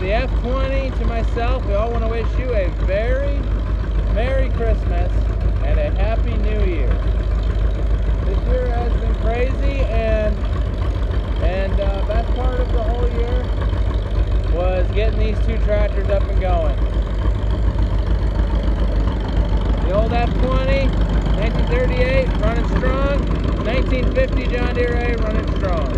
the F20 to myself, we all want to wish you a very Merry Christmas and a Happy New Year. This year has been crazy, and best part of the whole year was getting these two tractors up and going. The old F20, 1938, running strong. 1950 John Deere A, running strong.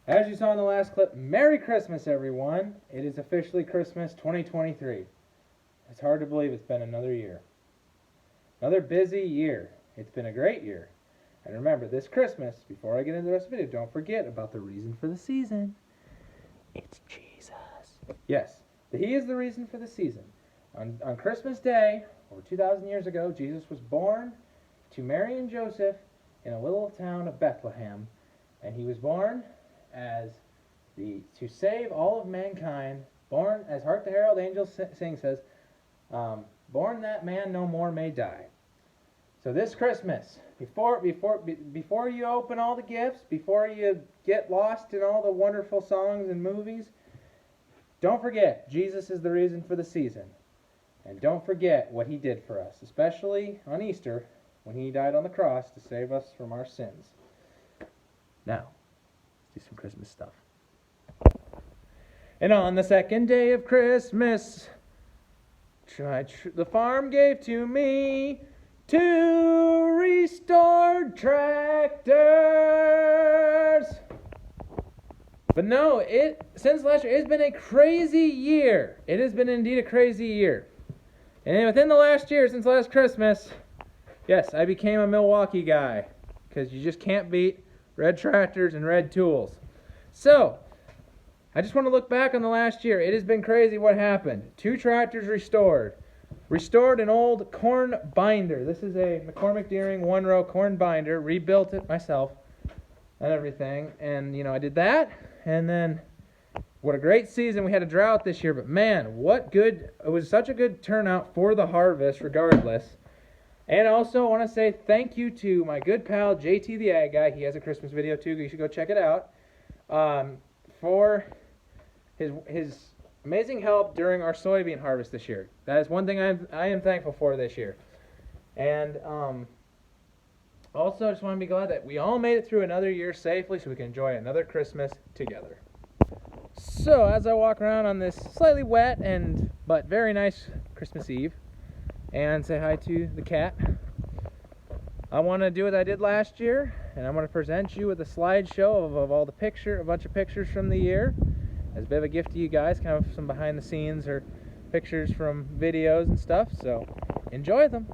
As you saw in the last clip, Merry Christmas, everyone. It is officially Christmas 2023. It's hard to believe it's been another year. Another busy year. It's been a great year. And remember, this Christmas, before I get into the rest of the video, don't forget about the reason for the season. It's Jesus. Yes, He is the reason for the season. On Christmas Day, over 2,000 years ago, Jesus was born to Mary and Joseph in a little town of Bethlehem. And He was born to save all of mankind, born, as Hark the Herald Angels sing says, born that man no more may die. So this Christmas, before you open all the gifts, before you get lost in all the wonderful songs and movies, don't forget, Jesus is the reason for the season. And don't forget what He did for us, especially on Easter, when He died on the cross to save us from our sins. Now, do some Christmas stuff. And on the second day of Christmas, the farm gave to me 2 restored tractors. But no, since last year, it's been a crazy year. It has been indeed a crazy year. And within the last year, since last Christmas, yes, I became a Milwaukee guy. Because you just can't beat red tractors and red tools. So, I just want to look back on the last year. It has been crazy what happened. 2 tractors restored. Restored an old corn binder. This is a McCormick Deering 1-row corn binder. Rebuilt it myself and everything. And, I did that. And then, what a great season. We had a drought this year. But, man, it was such a good turnout for the harvest regardless. And also, I want to say thank you to my good pal, JT the Ag Guy. He has a Christmas video, too. You should go check it out. For his amazing help during our soybean harvest this year. That is one thing I am thankful for this year. And also, I just want to be glad that we all made it through another year safely so we can enjoy another Christmas together. So, as I walk around on this slightly wet but very nice Christmas Eve, and say hi to the cat, I want to do what I did last year, and I'm going to present you with a slideshow of all a bunch of pictures from the year, as a bit of a gift to you guys, kind of some behind the scenes or pictures from videos and stuff, so enjoy them.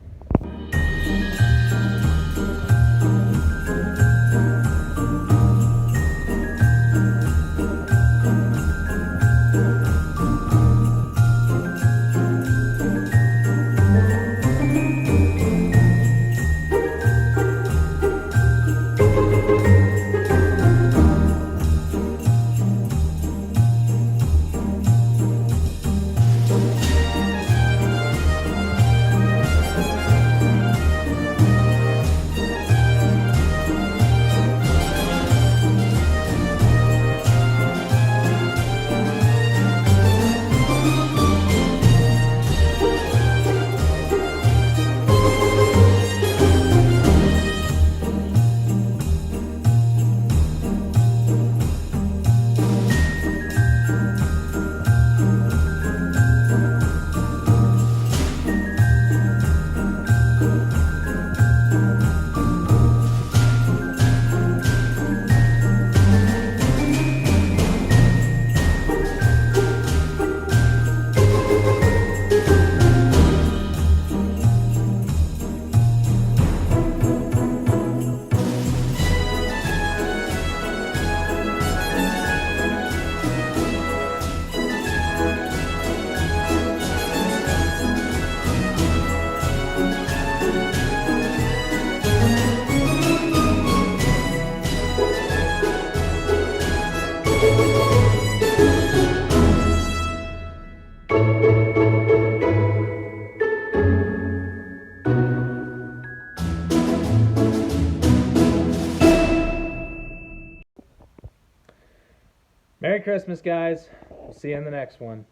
Merry Christmas, guys. We'll see you in the next one.